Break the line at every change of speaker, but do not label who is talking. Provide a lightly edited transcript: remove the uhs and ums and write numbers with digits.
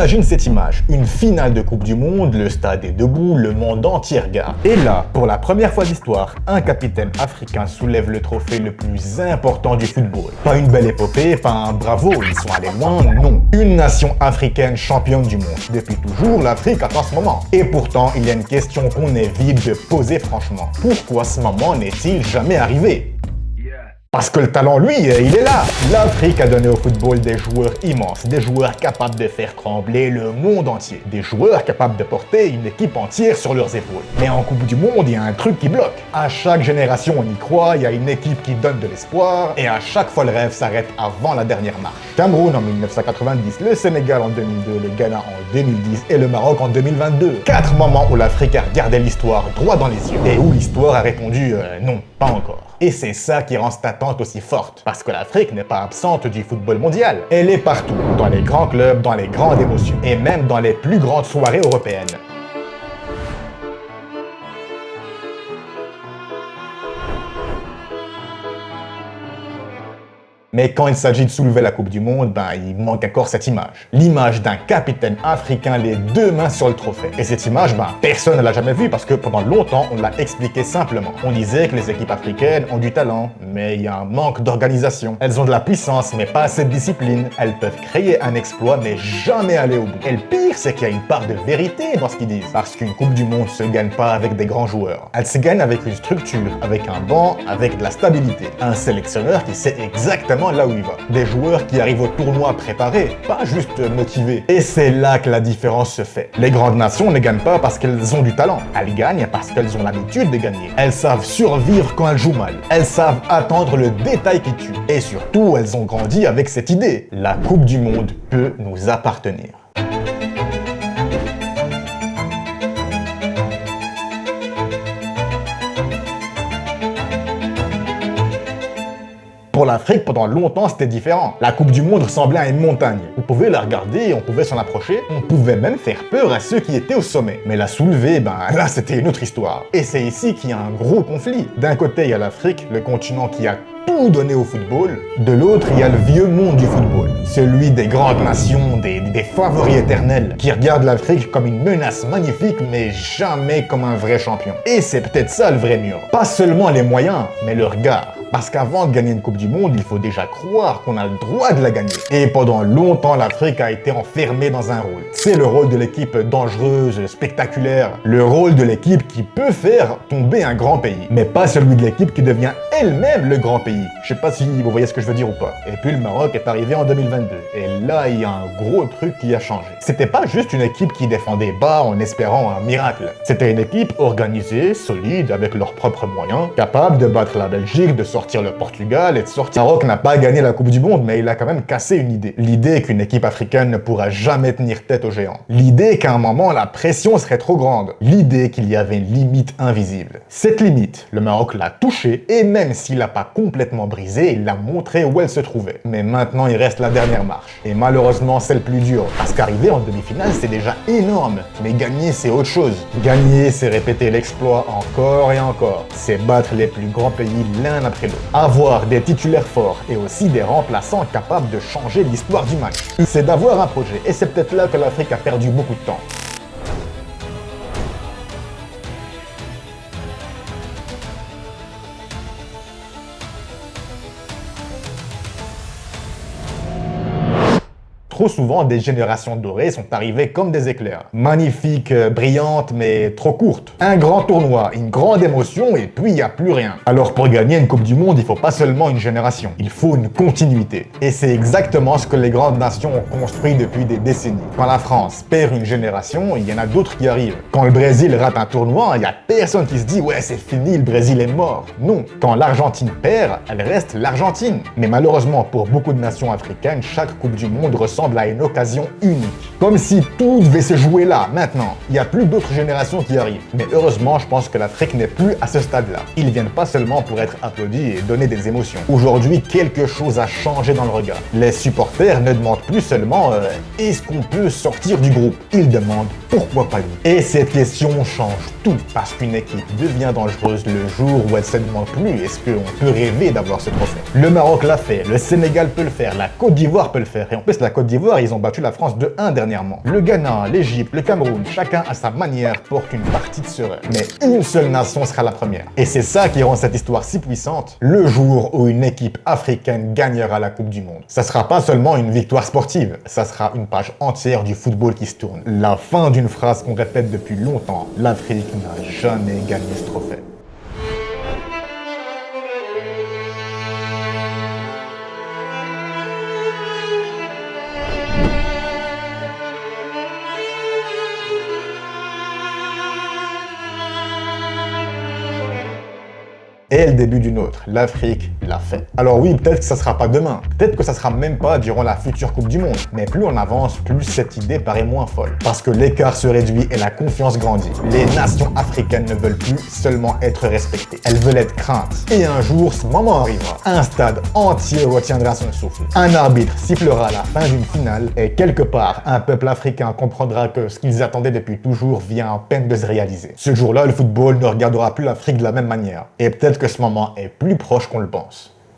Imagine cette image, une finale de Coupe du Monde, le stade est debout, le monde entier regarde. Et là, pour la première fois d'histoire, un capitaine africain soulève le trophée le plus important du football. Pas une belle épopée, pas un bravo, ils sont allés loin, non. Une nation africaine championne du monde. Depuis toujours, l'Afrique attend ce moment. Et pourtant, il y a une question qu'on évite de poser franchement. Pourquoi ce moment n'est-il jamais arrivé ? Parce que le talent, lui, il est là. L'Afrique a donné au football des joueurs immenses, des joueurs capables de faire trembler le monde entier, des joueurs capables de porter une équipe entière sur leurs épaules. Mais en Coupe du Monde, il y a un truc qui bloque. À chaque génération, on y croit, il y a une équipe qui donne de l'espoir, et à chaque fois, le rêve s'arrête avant la dernière marche. Cameroun en 1990, le Sénégal en 2002, le Ghana en 2010 et le Maroc en 2022. 4 moments où l'Afrique a regardé l'histoire droit dans les yeux, et où l'histoire a répondu non, pas encore. Et c'est ça qui rend cette attente aussi forte. Parce que l'Afrique n'est pas absente du football mondial. Elle est partout, dans les grands clubs, dans les grandes émotions, et même dans les plus grandes soirées européennes. Mais quand il s'agit de soulever la Coupe du Monde, il manque encore cette image. L'image d'un capitaine africain, les 2 mains sur le trophée. Et cette image, personne ne l'a jamais vue parce que pendant longtemps, on l'a expliqué simplement. On disait que les équipes africaines ont du talent, mais il y a un manque d'organisation. Elles ont de la puissance, mais pas assez de discipline. Elles peuvent créer un exploit, mais jamais aller au bout. Et le pire, c'est qu'il y a une part de vérité dans ce qu'ils disent. Parce qu'une Coupe du Monde se gagne pas avec des grands joueurs. Elle se gagne avec une structure, avec un banc, avec de la stabilité. Un sélectionneur qui sait exactement là où il va. Des joueurs qui arrivent au tournoi préparés, pas juste motivés. Et c'est là que la différence se fait. Les grandes nations ne gagnent pas parce qu'elles ont du talent. Elles gagnent parce qu'elles ont l'habitude de gagner. Elles savent survivre quand elles jouent mal. Elles savent attendre le détail qui tue. Et surtout, elles ont grandi avec cette idée. La Coupe du Monde peut nous appartenir. Pour l'Afrique, pendant longtemps, c'était différent. La Coupe du Monde ressemblait à une montagne. On pouvait la regarder, on pouvait s'en approcher, on pouvait même faire peur à ceux qui étaient au sommet. Mais la soulever, là, c'était une autre histoire. Et c'est ici qu'il y a un gros conflit. D'un côté, il y a l'Afrique, le continent qui a tout donné au football. De l'autre, il y a le vieux monde du football. Celui des grandes nations, des favoris éternels, qui regardent l'Afrique comme une menace magnifique, mais jamais comme un vrai champion. Et c'est peut-être ça le vrai mur. Pas seulement les moyens, mais le regard. Parce qu'avant de gagner une Coupe du Monde, il faut déjà croire qu'on a le droit de la gagner. Et pendant longtemps, l'Afrique a été enfermée dans un rôle. C'est le rôle de l'équipe dangereuse, spectaculaire. Le rôle de l'équipe qui peut faire tomber un grand pays. Mais pas celui de l'équipe qui devient elle-même le grand pays. Je sais pas si vous voyez ce que je veux dire ou pas. Et puis le Maroc est arrivé en 2022. Et là, il y a un gros truc qui a changé. C'était pas juste une équipe qui défendait bas en espérant un miracle. C'était une équipe organisée, solide, avec leurs propres moyens, capable de battre la Belgique, de sortir le Portugal et de sortir. Maroc n'a pas gagné la Coupe du Monde, mais il a quand même cassé une idée. L'idée qu'une équipe africaine ne pourra jamais tenir tête aux géants. L'idée qu'à un moment, la pression serait trop grande. L'idée qu'il y avait une limite invisible. Cette limite, le Maroc l'a touchée, et même s'il l'a pas complètement brisée, il l'a montré où elle se trouvait. Mais maintenant, il reste la dernière marche. Et malheureusement, c'est le plus dur. Parce qu'arriver en demi-finale, c'est déjà énorme. Mais gagner, c'est autre chose. Gagner, c'est répéter l'exploit encore et encore. C'est battre les plus grands pays l'un après l'autre. Avoir des titulaires forts et aussi des remplaçants capables de changer l'histoire du match. C'est d'avoir un projet. Et c'est peut-être là que l'Afrique a perdu beaucoup de temps. Trop souvent, des générations dorées sont arrivées comme des éclairs. Magnifiques, brillantes, mais trop courtes. Un grand tournoi, une grande émotion, et puis il n'y a plus rien. Alors pour gagner une Coupe du Monde, il faut pas seulement une génération, il faut une continuité. Et c'est exactement ce que les grandes nations ont construit depuis des décennies. Quand la France perd une génération, il y en a d'autres qui arrivent. Quand le Brésil rate un tournoi, il n'y a personne qui se dit « Ouais, c'est fini, le Brésil est mort ». Non. Quand l'Argentine perd, elle reste l'Argentine. Mais malheureusement, pour beaucoup de nations africaines, chaque Coupe du Monde ressemble à une occasion unique. Comme si tout devait se jouer là, maintenant. Il n'y a plus d'autres générations qui arrivent. Mais heureusement, je pense que l'Afrique n'est plus à ce stade-là. Ils viennent pas seulement pour être applaudis et donner des émotions. Aujourd'hui, quelque chose a changé dans le regard. Les supporters ne demandent plus seulement est-ce qu'on peut sortir du groupe? Ils demandent pourquoi pas lui. Et cette question change tout. Parce qu'une équipe devient dangereuse le jour où elle se demande plus est-ce qu'on peut rêver d'avoir ce trophée. Le Maroc l'a fait, le Sénégal peut le faire, la Côte d'Ivoire peut le faire. Et en plus, la Côte d'Ivoire d'Ivoire, ils ont battu la France de 1 dernièrement. Le Ghana, l'Égypte, le Cameroun, chacun à sa manière porte une partie de ce rêve. Mais une seule nation sera la première. Et c'est ça qui rend cette histoire si puissante. Le jour où une équipe africaine gagnera la Coupe du Monde. Ça sera pas seulement une victoire sportive, ça sera une page entière du football qui se tourne. La fin d'une phrase qu'on répète depuis longtemps. L'Afrique n'a jamais gagné ce trophée. Et le début d'une autre, l'Afrique l'a fait. Alors oui, peut-être que ça sera pas demain, peut-être que ça sera même pas durant la future Coupe du Monde, mais plus on avance, plus cette idée paraît moins folle. Parce que l'écart se réduit et la confiance grandit. Les nations africaines ne veulent plus seulement être respectées, elles veulent être craintes. Et un jour, ce moment arrivera. Un stade entier retiendra son souffle. Un arbitre sifflera la fin d'une finale et quelque part, un peuple africain comprendra que ce qu'ils attendaient depuis toujours vient à peine de se réaliser. Ce jour-là, le football ne regardera plus l'Afrique de la même manière. Et peut-être que ce moment est plus proche qu'on le pense.